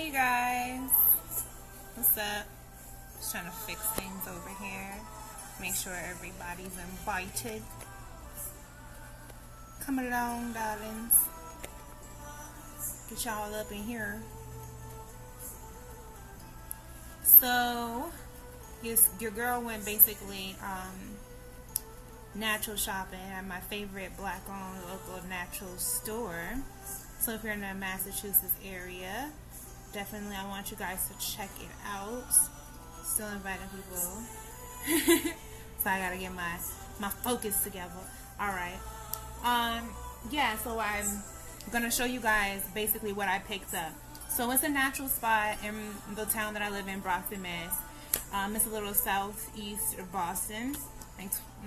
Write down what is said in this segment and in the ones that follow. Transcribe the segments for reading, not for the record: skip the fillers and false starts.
Hey guys, what's up? Just trying to fix things over here. Make sure everybody's invited. Come along, darlings. Get y'all up in here. So, your girl went basically natural shopping at my favorite black-owned local natural store. So if you're in the Massachusetts area, definitely I want you guys to check it out. Still inviting people. So I gotta get my focus together. Alright. Yeah, so I'm gonna show you guys basically what I picked up. So it's a natural spot in the town that I live in, Brockton, Mass. It's a little southeast of Boston,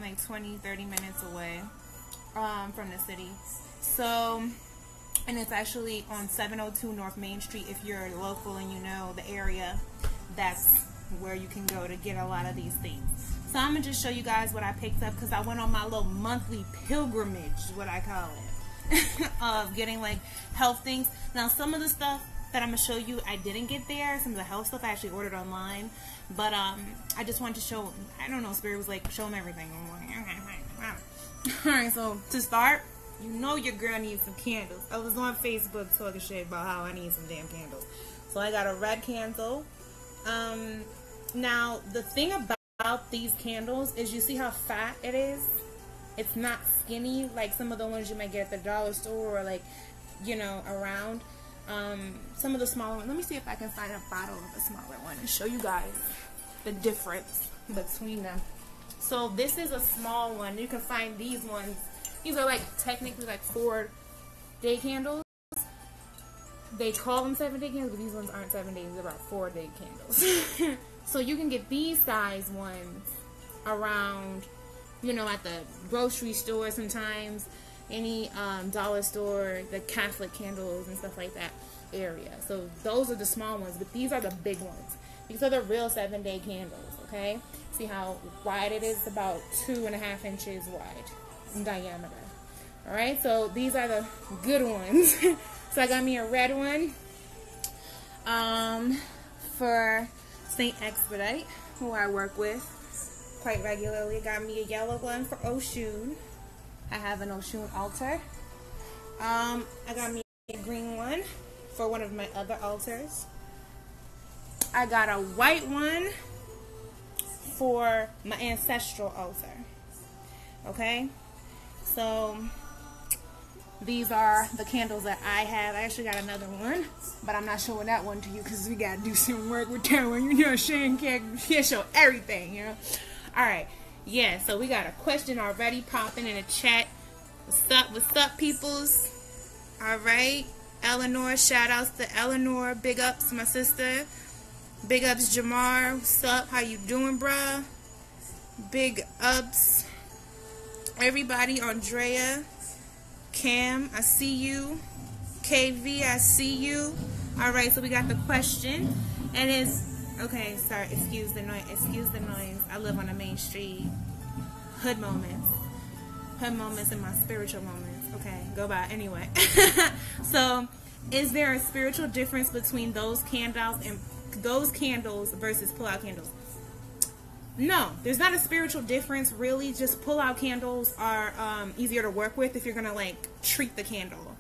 like 20-30 minutes away from the city. So, and it's actually on 702 North Main Street. If you're local and you know the area, that's where you can go to get a lot of these things. So I'm going to just show you guys what I picked up because I went on my little monthly pilgrimage, is what I call it, of getting like health things. Now some of the stuff that I'm going to show you I didn't get there. Some of the health stuff I actually ordered online. But I just wanted to show, I don't know, Spirit was like, show them everything. Alright, so to start, you know your girl needs some candles. I was on Facebook talking shit about how I need some damn candles. So I got a red candle. Now, the thing about these candles is you see how fat it is? It's not skinny like some of the ones you might get at the dollar store or like, you know, around. Some of the smaller ones. Let me see if I can find a bottle of a smaller one and show you guys the difference between them. So this is a small one. You can find these ones. These are like technically like 4-day candles. They call them 7-day candles, but these ones aren't 7 days. They're about 4-day candles. So you can get these size ones around, you know, at the grocery store sometimes, any dollar store, the Catholic candles and stuff like that area. So those are the small ones, but these are the big ones. These are the real 7-day candles, okay? See how wide it is? About 2.5 inches wide in diameter. Alright, so these are the good ones. So I got me a red one for St. Expedite, who I work with quite regularly. Got me a yellow one for Oshun. I have an Oshun altar. I got me a green one for one of my other altars. I got a white one for my ancestral altar. Okay? So these are the candles that I have. I actually got another one, but I'm not showing that one to you because we gotta do some work with that one. You know, Shane can't show everything, you know. Alright, yeah, so we got a question already popping in the chat. What's up, peoples? Alright, Eleanor, shout outs to Eleanor. Big ups, my sister. Big ups, Jamar. What's up? How you doing, bruh? Big ups, everybody. Andrea, Cam, I see you. KV, I see you. Alright, so we got the question. And it's, okay, sorry, excuse the noise. Excuse the noise. I live on a main street. Hood moments. Hood moments and my spiritual moments. Okay, go by. Anyway. So, is there a spiritual difference between those candles versus pull-out candles? No, there's not a spiritual difference really. Just pull-out candles are easier to work with if you're gonna like treat the candle.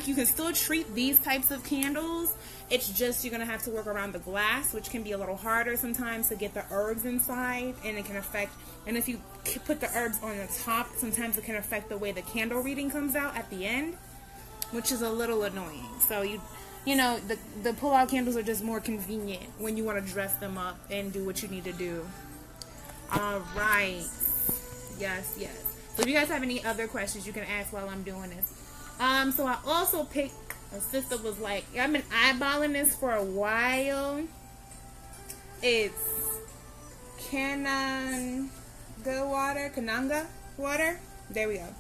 You can still treat these types of candles. It's just you're gonna have to work around the glass, which can be a little harder sometimes to get the herbs inside, and it can affect. And if you put the herbs on the top, sometimes it can affect the way the candle reading comes out at the end, which is a little annoying. So you know, the pull-out candles are just more convenient when you want to dress them up and do what you need to do. Alright. Yes, yes. So if you guys have any other questions, you can ask while I'm doing this. So I also picked, a sister was like, I've been eyeballing this for a while. It's Kananga Water. There we go.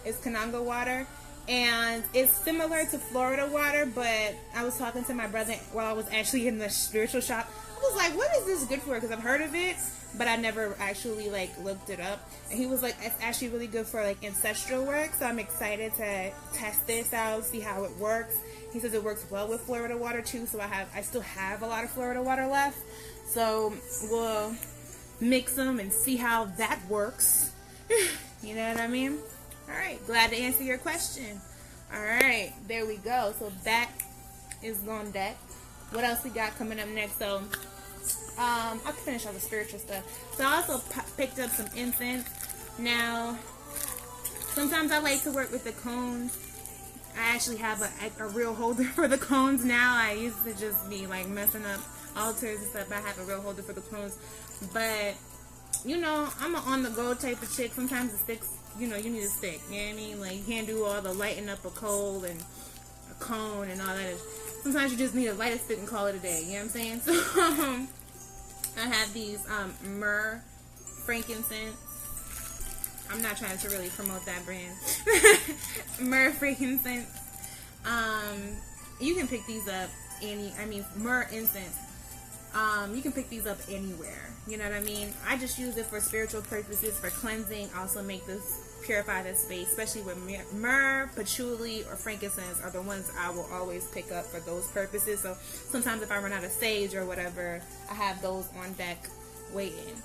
It's Kananga Water. And it's similar to Florida water, but I was talking to my brother while I was actually in the spiritual shop. I was like, what is this good for? Because I've heard of it, but I never actually like looked it up. And he was like, it's actually really good for like ancestral work. So I'm excited to test this out, see how it works. He says it works well with Florida water too. So I still have a lot of Florida water left. So we'll mix them and see how that works. You know what I mean? All right, glad to answer your question. All right, there we go. So that is on deck. What else we got coming up next? So I'll finish all the spiritual stuff. So I also picked up some incense. Now, sometimes I like to work with the cones. I actually have a real holder for the cones now. I used to just be like messing up altars and stuff. I have a real holder for the cones. But, you know, I'm an on-the-go type of chick. Sometimes the sticks, you know, you need a stick. You know what I mean? Like, you can't do all the lighting up a coal and a cone and all that. Sometimes you just need to light a stick and call it a day. You know what I'm saying? So, I have these Myrrh frankincense. I'm not trying to really promote that brand. Myrrh frankincense. You can pick these up Myrrh incense. You can pick these up anywhere. You know what I mean? I just use it for spiritual purposes, for cleansing. Also make this purify this space, especially with myrrh, patchouli, or frankincense are the ones I will always pick up for those purposes. So sometimes if I run out of sage or whatever, I have those on deck waiting.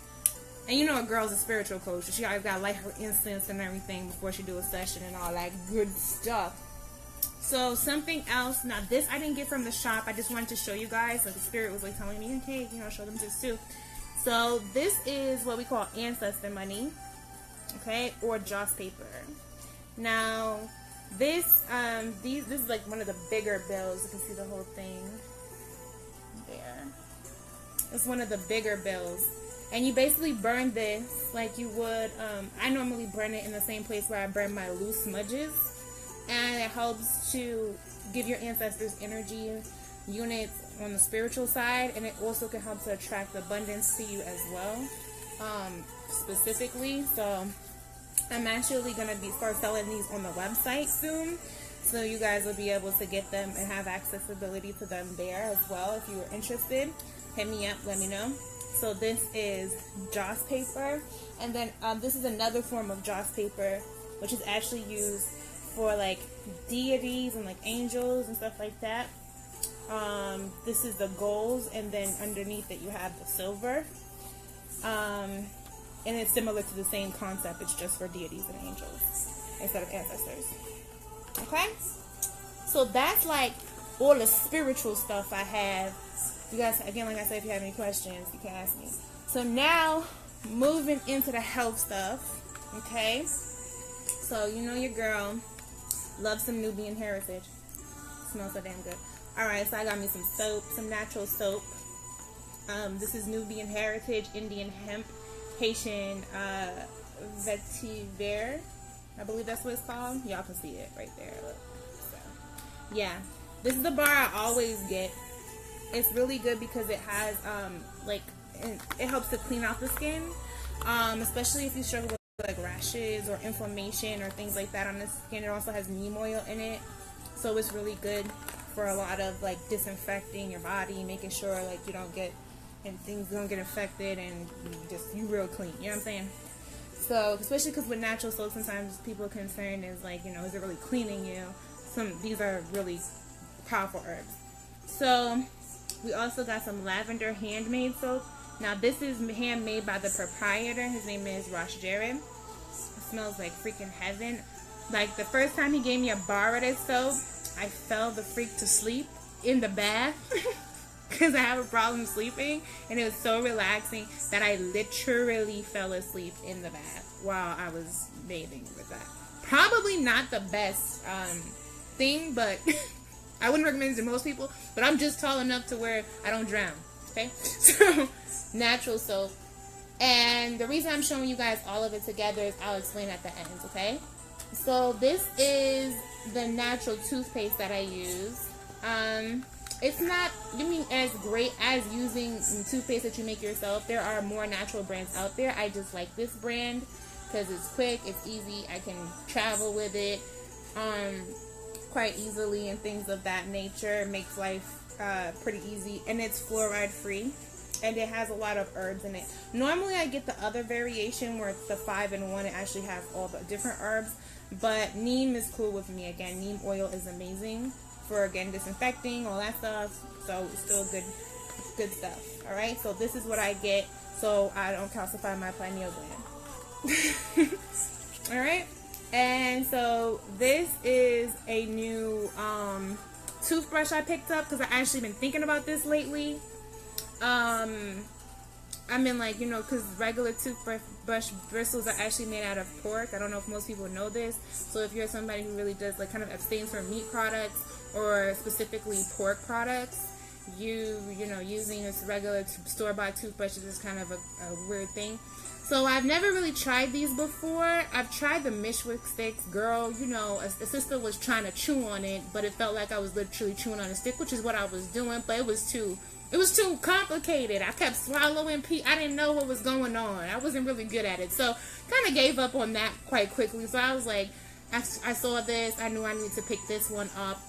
And you know a girl's a spiritual coach, so she always got to light her incense and everything before she do a session and all that good stuff. So something else, now this I didn't get from the shop, I just wanted to show you guys, like the spirit was like telling me, okay, you know, show them this too. So this is what we call Ancestor Money, okay, or joss paper. Now this this is like one of the bigger bills. You can see the whole thing there. It's one of the bigger bills. And you basically burn this like you would, I normally burn it in the same place where I burn my loose smudges. And it helps to give your ancestors energy units on the spiritual side. And it also can help to attract abundance to you as well, specifically. So I'm actually going to start selling these on the website soon. So you guys will be able to get them and have accessibility to them there as well. If you are interested, hit me up, let me know. So this is joss paper, and then this is another form of joss paper, which is actually used for like deities and like angels and stuff like that. This is the gold, and then underneath it you have the silver, and it's similar to the same concept. It's just for deities and angels instead of ancestors. Okay, so that's like all the spiritual stuff I have. You guys, again, like I said, if you have any questions, you can ask me. So now, moving into the health stuff, okay? So, you know your girl loves some Nubian heritage. Smells so damn good. Alright, so I got me some soap, some natural soap. This is Nubian heritage, Indian hemp, Hatian Vetiver. I believe that's what it's called. Y'all can see it right there. Look. So, yeah. This is the bar I always get. It's really good because it has, it helps to clean out the skin, especially if you struggle with like rashes or inflammation or things like that on the skin. It also has neem oil in it, so it's really good for a lot of like disinfecting your body, making sure like you don't get, and things don't get infected, and you real clean, you know what I'm saying? So, especially because with natural soap, sometimes people are concerned is like, you know, is it really cleaning you? These are really powerful herbs. So, we also got some lavender handmade soap. Now this is handmade by the proprietor. His name is Rosh Jared. It smells like freaking heaven. Like the first time he gave me a bar of this soap, I fell the freak to sleep in the bath because I have a problem sleeping, and it was so relaxing that I literally fell asleep in the bath while I was bathing with that. Probably not the best thing, but I wouldn't recommend it to most people, but I'm just tall enough to where I don't drown, okay? So, natural soap. And the reason I'm showing you guys all of it together is I'll explain at the end, okay? So, this is the natural toothpaste that I use. It's not, as great as using toothpaste that you make yourself. There are more natural brands out there. I just like this brand because it's quick, it's easy, I can travel with it. quite easily and things of that nature. It makes life pretty easy, and it's fluoride free, and it has a lot of herbs in it. Normally I get the other variation where it's the 5-in-1. It actually has all the different herbs, but neem is cool with me. Again, neem oil is amazing for, again, disinfecting, all that stuff. So it's still good stuff. All right, so this is what I get so I don't calcify my pineal gland. All right, and so this is a new toothbrush I picked up because I actually been thinking about this lately. I mean, like, you know, because regular toothbrush bristles are actually made out of pork. I don't know if most people know this. So if you're somebody who really does, like, kind of abstains from meat products or specifically pork products, you know, using this regular store-bought toothbrush is just kind of a weird thing. So I've never really tried these before. I've tried the Mishwick sticks. Girl, you know, a sister was trying to chew on it, but it felt like I was literally chewing on a stick, which is what I was doing, but it was too complicated. I kept swallowing I didn't know what was going on. I wasn't really good at it. So kind of gave up on that quite quickly. So I was like, I saw this. I knew I needed to pick this one up.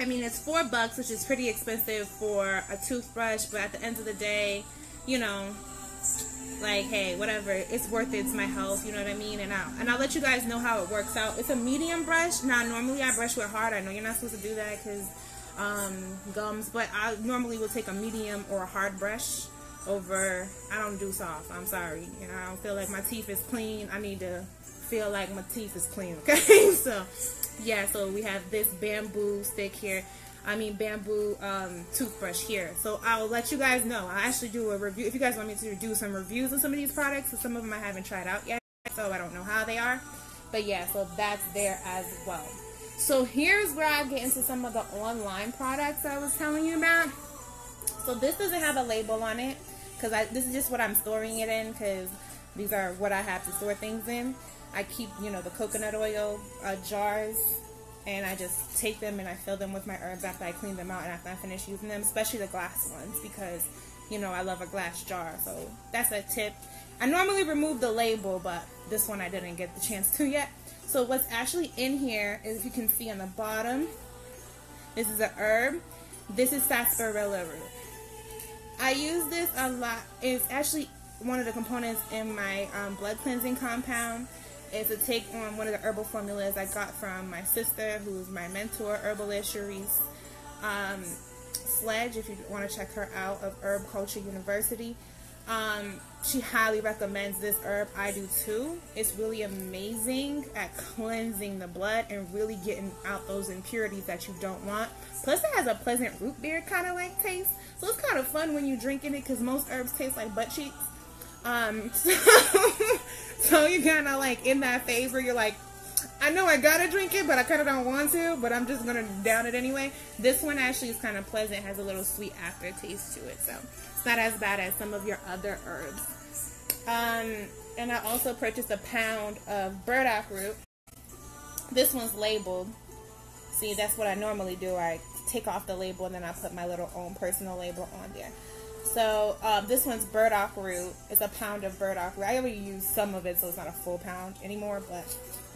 I mean, it's $4, which is pretty expensive for a toothbrush, but at the end of the day, you know, like, hey, whatever, it's worth it. It's my health, you know what I mean? And I'll let you guys know how it works out. It's a medium brush. Now, normally I brush with hard. I know you're not supposed to do that because gums, but I normally will take a medium or a hard brush over. I don't do soft. I'm sorry. You know, I don't feel like my teeth is clean. I need to feel like my teeth is clean, okay? So, yeah, so we have this bamboo stick here. Bamboo toothbrush here. So I'll let you guys know. I'll actually do a review. If you guys want me to do some reviews of some of these products, so some of them I haven't tried out yet, so I don't know how they are. But yeah, so that's there as well. So here's where I get into some of the online products I was telling you about. So this doesn't have a label on it, because this is just what I'm storing it in, because these are what I have to store things in. I keep, you know, the coconut oil jars, and I just take them and I fill them with my herbs after I clean them out and after I finish using them, especially the glass ones, because, you know, I love a glass jar. So that's a tip. I normally remove the label, but this one I didn't get the chance to yet. So what's actually in here is, if you can see on the bottom, this is an herb. This is Sarsaparilla Root. I use this a lot. It's actually one of the components in my blood cleansing compound. It's a take on one of the herbal formulas I got from my sister, who's my mentor, herbalist Cherise Sledge, if you want to check her out, of Herb Culture University. She highly recommends this herb. I do too. It's really amazing at cleansing the blood and really getting out those impurities that you don't want. Plus, it has a pleasant root beer kind of like taste. So it's kind of fun when you're drinking it, because most herbs taste like butt cheeks. So you're kind of like in that phase where you're like, I know I gotta drink it, but I kind of don't want to, but I'm just gonna down it anyway. This one actually is kind of pleasant, has a little sweet aftertaste to it, so it's not as bad as some of your other herbs. And I also purchased a pound of Burdock Root. This one's labeled. See, that's what I normally do. I take off the label and then I put my little own personal label on there. So this one's Burdock Root. It's a pound of Burdock Root. I already use some of it, so it's not a full pound anymore, but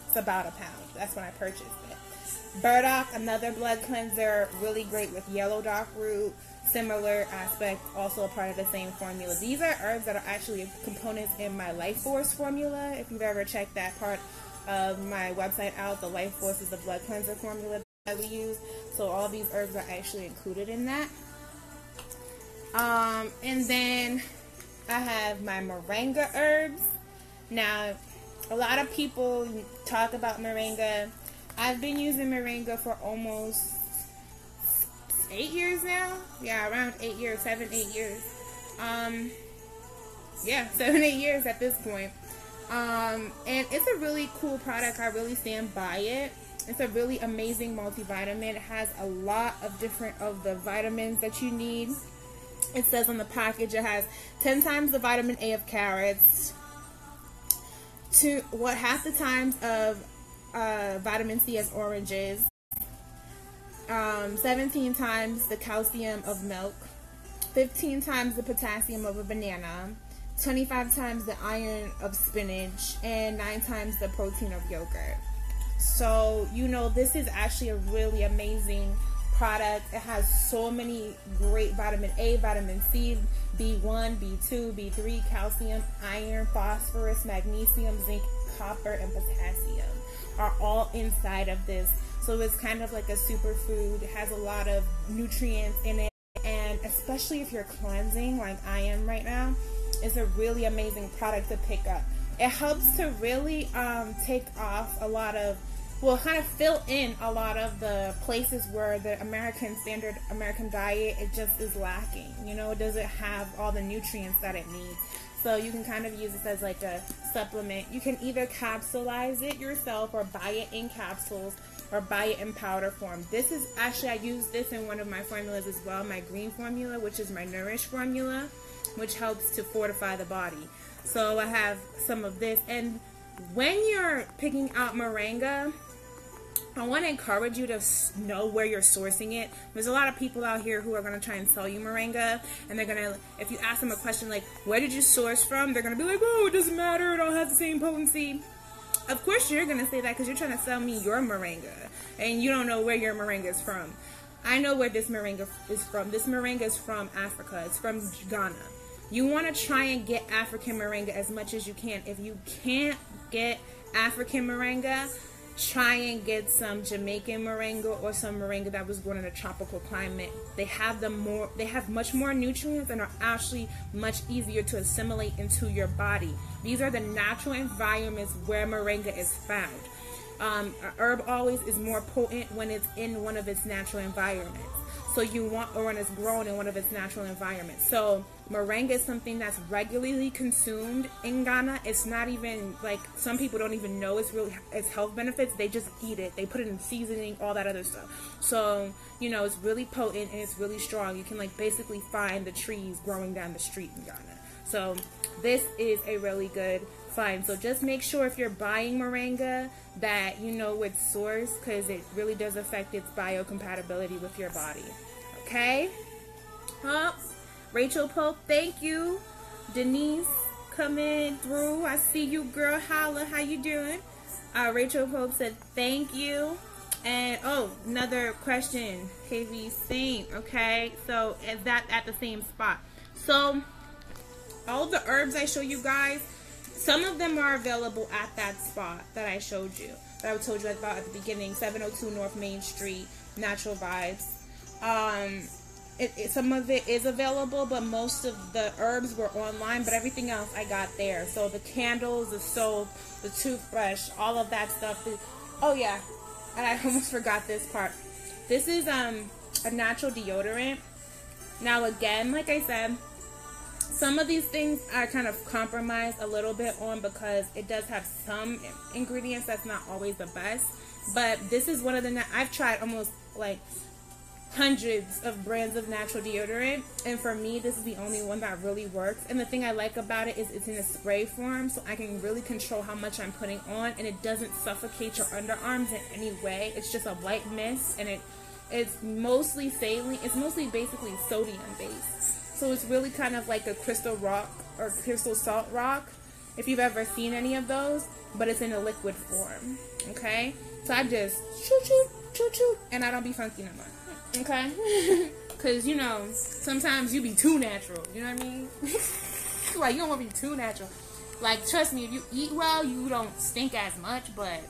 it's about a pound. That's when I purchased it. Burdock, another blood cleanser, really great with yellow dock root. Similar aspect, also a part of the same formula. These are herbs that are actually components in my Life Force formula. If you've ever checked that part of my website out, the Life Force is the blood cleanser formula that we use. So all these herbs are actually included in that. And then I have my moringa herbs. Now, a lot of people talk about moringa. I've been using moringa for almost 8 years now. Yeah, around 8 years, 7, 8 years. Yeah, 7, 8 years at this point. And it's a really cool product. I really stand by it. It's a really amazing multivitamin. It has a lot of different of the vitamins that you need. It says on the package it has 10 times the vitamin A of carrots, half the times of vitamin C as oranges, 17 times the calcium of milk, 15 times the potassium of a banana, 25 times the iron of spinach, and 9 times the protein of yogurt. So, you know, this is actually a really amazing product. It has so many great vitamin A, vitamin C, B1, B2, B3, calcium, iron, phosphorus, magnesium, zinc, copper, and potassium are all inside of this. So it's kind of like a superfood. It has a lot of nutrients in it, and especially if you're cleansing like I am right now, it's a really amazing product to pick up. It helps to really take off a lot of, well, kind of fill in a lot of the places where the standard American diet, it just is lacking. You know, it doesn't have all the nutrients that it needs. So you can kind of use this as like a supplement. You can either capsulize it yourself or buy it in capsules or buy it in powder form. This is actually, I use this in one of my formulas as well, my green formula, which is my Nourish formula, which helps to fortify the body. So I have some of this. And when you're picking out moringa, I want to encourage you to know where you're sourcing it. There's a lot of people out here who are going to try and sell you moringa, and they're going to, if you ask them a question like, where did you source from? They're going to be like, oh, it doesn't matter, it all has the same potency. Of course you're going to say that because you're trying to sell me your moringa, and you don't know where your moringa is from. I know where this moringa is from. This moringa is from Africa. It's from Ghana. You want to try and get African moringa as much as you can. If you can't get African moringa, try and get some Jamaican moringa or some moringa that was grown in a tropical climate. They have much more nutrients and are actually much easier to assimilate into your body. These are the natural environments where moringa is found. A herb always is more potent when it's in one of its natural environments. So you want, or when it's grown in one of its natural environments. So moringa is something that's regularly consumed in Ghana. It's not even like, some people don't even know it's health benefits. They just eat it. They put it in seasoning, all that other stuff. So, you know, it's really potent and it's really strong. You can like basically find the trees growing down the street in Ghana. So this is a really good find. So just make sure if you're buying moringa that you know its source, because it really does affect its biocompatibility with your body. Okay? Rachel Pope, thank you. Denise coming through. I see you, girl. Holla, how you doing? Rachel Pope said thank you. And another question, KV Saint. Okay, so is that at the same spot? So all the herbs I show you guys, some of them are available at that spot that I showed you, that I told you about at the beginning, 702 North Main Street, Natural Vibes. Some of it is available, but most of the herbs were online, but everything else I got there. So the candles, the soap, the toothbrush, all of that stuff. Oh yeah, and I almost forgot this part. This is a natural deodorant. Now again, like I said, some of these things I kind of compromise a little bit on because it does have some ingredients that's not always the best. But this is one of the, I've tried almost like hundreds of brands of natural deodorant, and for me this is the only one that really works. And the thing I like about it is it's in a spray form, so I can really control how much I'm putting on, and it doesn't suffocate your underarms in any way. It's just a light mist, and it's mostly saline. It's mostly basically sodium based. So it's really kind of like a crystal rock or crystal salt rock, if you've ever seen any of those, but it's in a liquid form. Okay, so I just choo-choo, and I don't be funky no more. Okay, because you know sometimes you be too natural. You know what I mean? Like, you don't want to be too natural. Like, trust me, if you eat well, you don't stink as much. But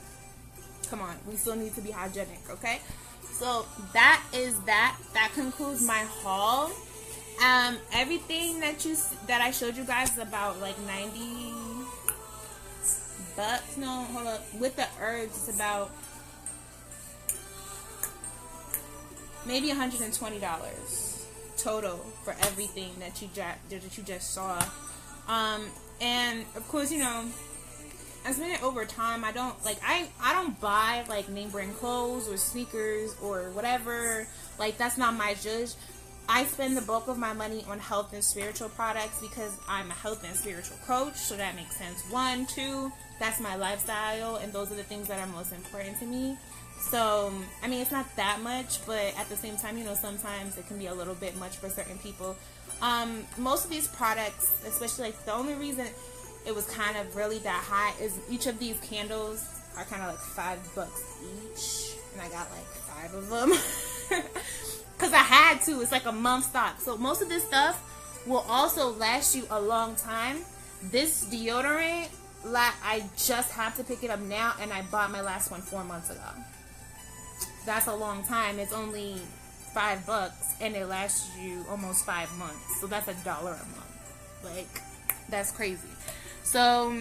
come on, we still need to be hygienic. Okay, so that is that. That concludes my haul. Everything that I showed you guys is about like 90 bucks. No, hold up. With the herbs, it's about maybe $120 total for everything that you just saw. And of course, you know, I spend it over time. I don't buy like name brand clothes or sneakers or whatever. Like, that's not my judge. I spend the bulk of my money on health and spiritual products because I'm a health and spiritual coach, so that makes sense. 1, 2, that's my lifestyle, and those are the things that are most important to me. So, I mean, it's not that much, but at the same time, you know, sometimes it can be a little bit much for certain people. Most of these products, especially, like, the only reason it was kind of really that high is each of these candles are kind of like $5 each, and I got like 5 of them because I had to. It's like a month stock. So most of this stuff will also last you a long time. This deodorant, I just have to pick it up now, and I bought my last one 4 months ago. That's a long time. It's only $5, and it lasts you almost 5 months. So that's $1 a month. Like, that's crazy. So,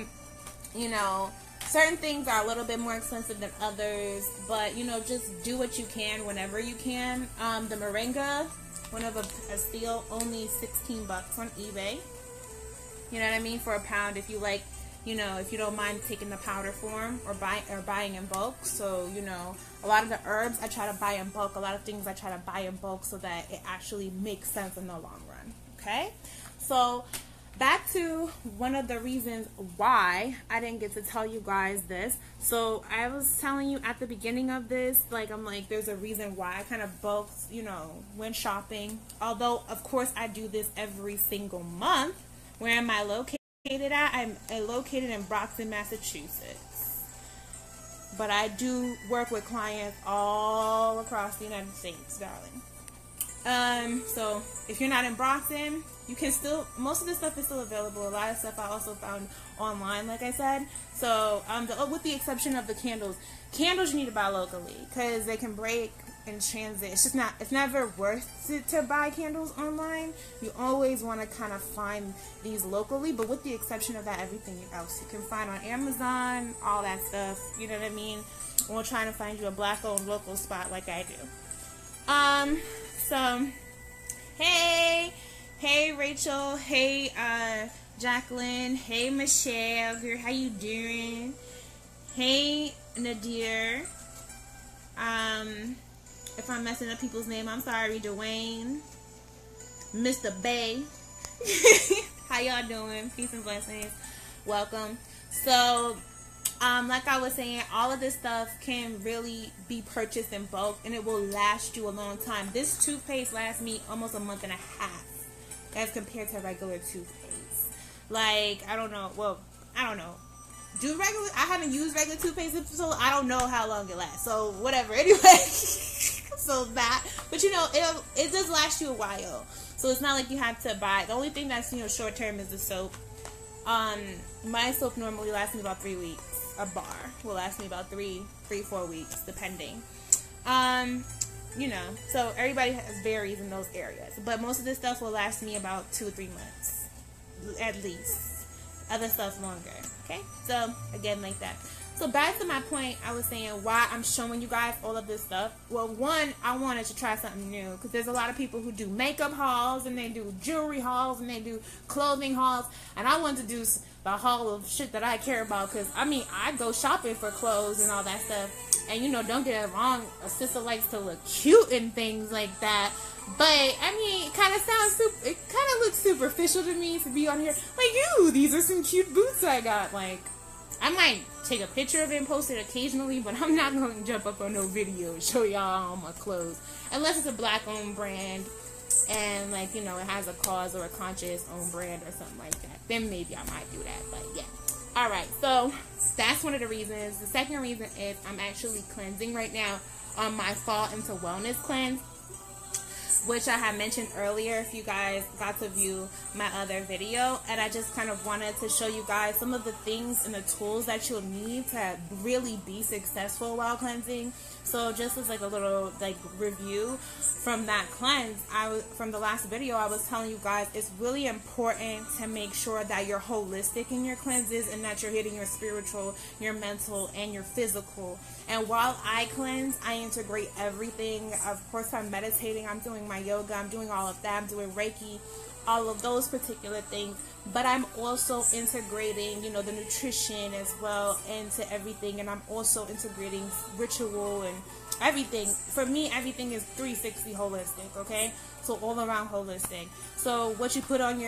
you know, certain things are a little bit more expensive than others, but, you know, just do what you can whenever you can. The Moringa, one of a steal, only $16 on eBay. You know what I mean? For a pound, if you like, you know, if you don't mind taking the powder form or buying in bulk. So, you know, a lot of the herbs I try to buy in bulk. A lot of things I try to buy in bulk so that it actually makes sense in the long run. Okay? So, back to one of the reasons why I didn't get to tell you guys this. So, I was telling you at the beginning of this, like, I'm like, there's a reason why I kind of bulk, you know, when shopping. Although, of course, I do this every single month. Where am I located at? I'm located in Brockton, Massachusetts. But I do work with clients all across the United States, darling. So if you're not in Brockton, you can still, most of this stuff is still available. A lot of stuff I also found online, like I said. So with the exception of the candles. Candles you need to buy locally because they can break in transit. It's just not, it's never worth it to buy candles online. You always want to kind of find these locally, but with the exception of that, everything else you can find on Amazon, all that stuff, you know what I mean? We're trying to find you a black owned local spot like I do. So hey Rachel, hey Jacqueline, hey Michelle, how you doing? Hey Nadir. If I'm messing up people's name, I'm sorry. Dwayne, Mr. Bay. How y'all doing? Peace and blessings. Welcome. So, like I was saying, all of this stuff can really be purchased in bulk, and it will last you a long time. This toothpaste lasts me almost a month and a half as compared to regular toothpaste. Like, I don't know. Well, I don't know. I haven't used regular toothpaste, so I don't know how long it lasts. So, whatever. Anyway. So that, but you know, it does last you a while. So it's not like you have to buy. The only thing that's, you know, short term is the soap. My soap normally lasts me about 3 weeks. A bar will last me about 4 weeks, depending. You know, so everybody varies in those areas. But most of this stuff will last me about 2 or 3 months, at least. Other stuff longer. Okay, so again, like that. So back to my point, I was saying why I'm showing you guys all of this stuff. Well, one, I wanted to try something new because there's a lot of people who do makeup hauls and they do jewelry hauls and they do clothing hauls, and I wanted to do the haul of shit that I care about because, I mean, I go shopping for clothes and all that stuff, and, you know, don't get it wrong, a sister likes to look cute and things like that, but, I mean, it kind of looks superficial to me to be on here, like, ew, these are some cute boots I got, like, I might take a picture of it and post it occasionally, but I'm not going to jump up on no video and show y'all all my clothes. Unless it's a black-owned brand and, like, you know, it has a cause or a conscious-owned brand or something like that. Then maybe I might do that, but yeah. Alright, so that's one of the reasons. The second reason is I'm actually cleansing right now on my Fall into Wellness cleanse, which I had mentioned earlier if you guys got to view my other video, and I just kind of wanted to show you guys some of the things and the tools that you'll need to really be successful while cleansing. So just as like a little like review from that cleanse, from the last video I was telling you guys it's really important to make sure that you're holistic in your cleanses and that you're hitting your spiritual, your mental, and your physical. And while I cleanse, I integrate everything. Of course, I'm meditating, I'm doing my yoga, I'm doing all of that, I'm doing Reiki, all of those particular things, but I'm also integrating, you know, the nutrition as well into everything, and I'm also integrating ritual and everything for me, everything is 360 holistic, okay? So all around holistic. So what you put on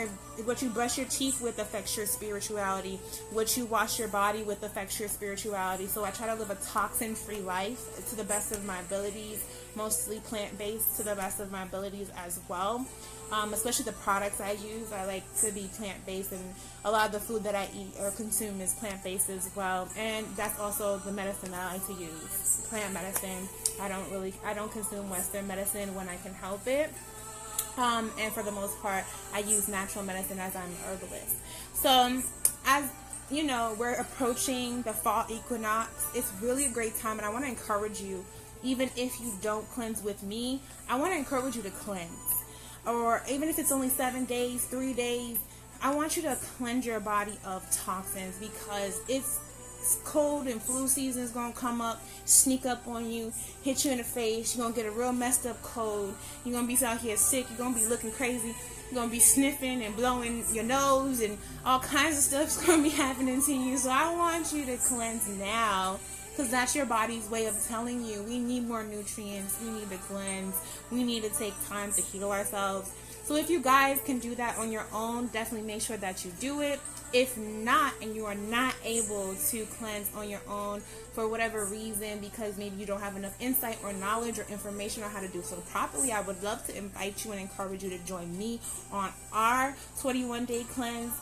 what you brush your teeth with affects your spirituality. What you wash your body with affects your spirituality. So I try to live a toxin-free life to the best of my abilities, mostly plant-based to the best of my abilities as well. Especially the products I use, I like to be plant-based, and a lot of the food that I eat or consume is plant-based as well. And that's also the medicine I like to use, plant medicine. I don't consume Western medicine when I can help it. And for the most part, I use natural medicine as I'm an herbalist. So, as you know, we're approaching the fall equinox. It's really a great time, and I want to encourage you, even if you don't cleanse with me, I want to encourage you to cleanse. Or even if it's only 7 days, 3 days, I want you to cleanse your body of toxins, because it's cold and flu season is going to come up, sneak up on you, hit you in the face. You're going to get a real messed up cold. You're going to be out here sick. You're going to be looking crazy. You're going to be sniffing and blowing your nose, and all kinds of stuff's going to be happening to you. So I want you to cleanse now, because that's your body's way of telling you we need more nutrients, we need to cleanse, we need to take time to heal ourselves. So if you guys can do that on your own, definitely make sure that you do it. If not, and you are not able to cleanse on your own for whatever reason, because maybe you don't have enough insight or knowledge or information on how to do so properly, I would love to invite you and encourage you to join me on our 21-day cleanse,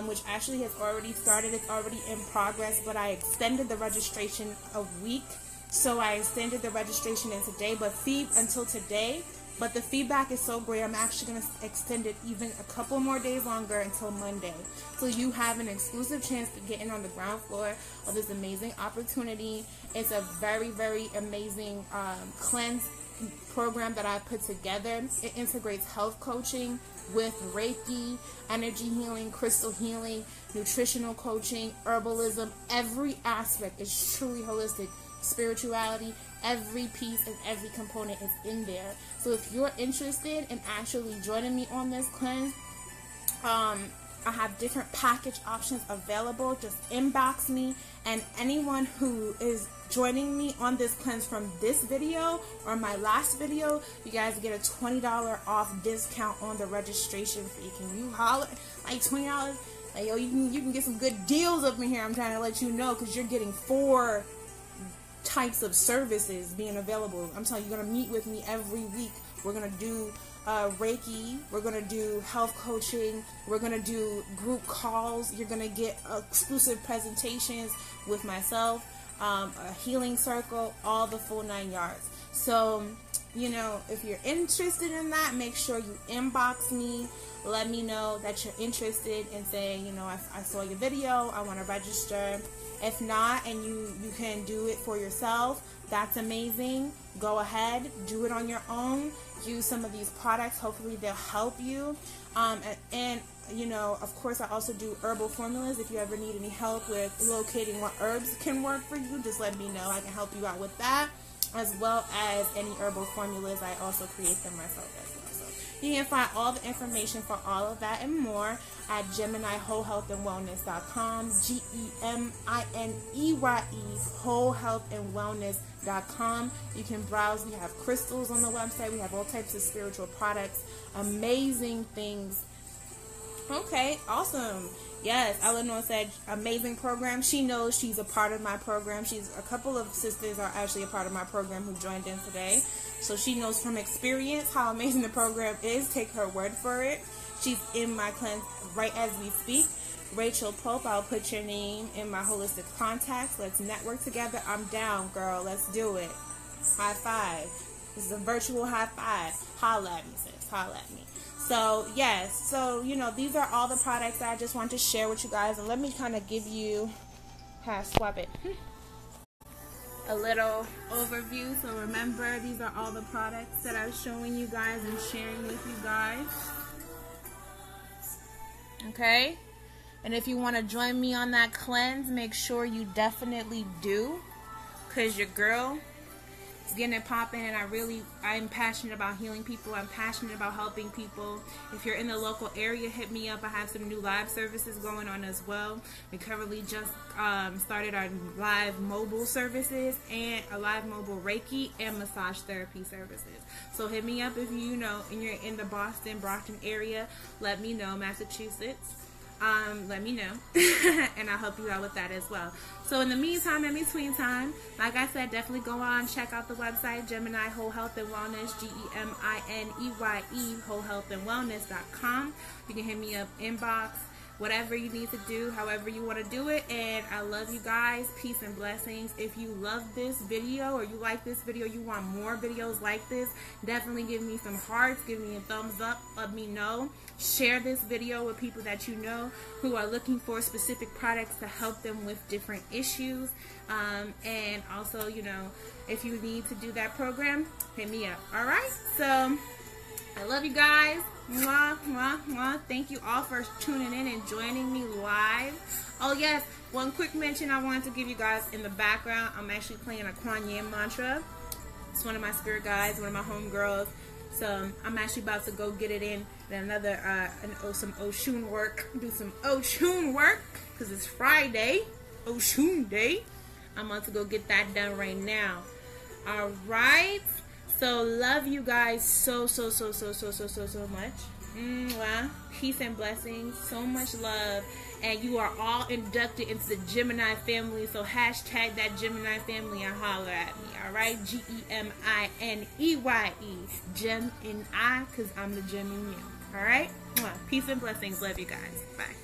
which actually has already started. It's already in progress, but I extended the registration a week. So I extended the registration in today, but until today. But the feedback is so great, I'm actually going to extend it even a couple more days longer until Monday. So you have an exclusive chance to get in on the ground floor of this amazing opportunity. It's a very, very amazing cleanse program that I put together. It integrates health coaching with Reiki, energy healing, crystal healing, nutritional coaching, herbalism. Every aspect is truly holistic. Spirituality, every piece and every component is in there. So if you're interested in actually joining me on this cleanse, I have different package options available. Just inbox me, and anyone who is joining me on this cleanse from this video or my last video, you guys get a $20 off discount on the registration fee. Can you holler? Like $20? Like, yo, you can get some good deals up in here. I'm trying to let you know, because you're getting 4 types of services being available. I'm telling you, you're going to meet with me every week. We're going to do Reiki. We're going to do health coaching. We're going to do group calls. You're going to get exclusive presentations with myself, a healing circle, all the full 9 yards. So, you know, if you're interested in that, make sure you inbox me. Let me know that you're interested in saying, you know, I saw your video, I want to register. If not, and you can do it for yourself, that's amazing. Go ahead, do it on your own. Use some of these products. Hopefully they'll help you. And you know, of course, I also do herbal formulas. If you ever need any help with locating what herbs can work for you, just let me know. I can help you out with that, as well as any herbal formulas. I also create them myself as well. So you can find all the information for all of that and more at GemineyeWholeHealthAndWellness.com, GEMINEYE, wholehealthandwellness.com. You can browse. We have crystals on the website. We have all types of spiritual products, amazing things. Okay, awesome. Yes, Eleanor said amazing program. She knows she's a part of my program. A couple of sisters are actually a part of my program who joined in today. So she knows from experience how amazing the program is. Take her word for it. She's in my cleanse right as we speak. Rachel Pope, I'll put your name in my holistic contacts. Let's network together. I'm down, girl. Let's do it. High five. This is a virtual high five. Holla at me, sis. Holla at me. So, yes. So, you know, these are all the products that I just want to share with you guys. And let me kind of give you, swap it, a little overview. So, remember, these are all the products that I'm showing you guys and sharing with you guys. Okay? And if you want to join me on that cleanse, make sure you definitely do. Because your girl It's getting it popping, and I'm passionate about healing people. I'm passionate about helping people. If you're in the local area, hit me up. I have some new live services going on as well. We currently just started our live mobile services and a live mobile Reiki and massage therapy services. So hit me up if you know and you're in the Boston, Brockton area. Let me know. Massachusetts. Let me know, and I'll help you out with that as well. So in the meantime, in between time, like I said, definitely go on, check out the website, Gemineye Whole Health and Wellness, Gemineye, wholehealthandwellness.com. You can hit me up, inbox, whatever you need to do, however you want to do it. And I love you guys. Peace and blessings. If you love this video or you like this video, you want more videos like this, definitely give me some hearts, give me a thumbs up, let me know. Share this video with people that you know who are looking for specific products to help them with different issues. And also, you know, if you need to do that program, hit me up. All right, so I love you guys. Mwah, mwah, mwah. Thank you all for tuning in and joining me live. Oh yes, one quick mention I wanted to give you guys in the background. I'm actually playing a Ghanian mantra. It's one of my spirit guides, one of my homegirls. So I'm actually about to go get it in another some Oshun work. Do some Oshun work because it's Friday, Oshun Day. I'm about to go get that done right now. All right. So love you guys so much. Mwah. Peace and blessings. So much love. And you are all inducted into the Gemineye family. So hashtag that Gemineye family and holler at me. Alright? Gemineye. Gem in I, because I'm the gem in you. Alright? Peace and blessings. Love you guys. Bye.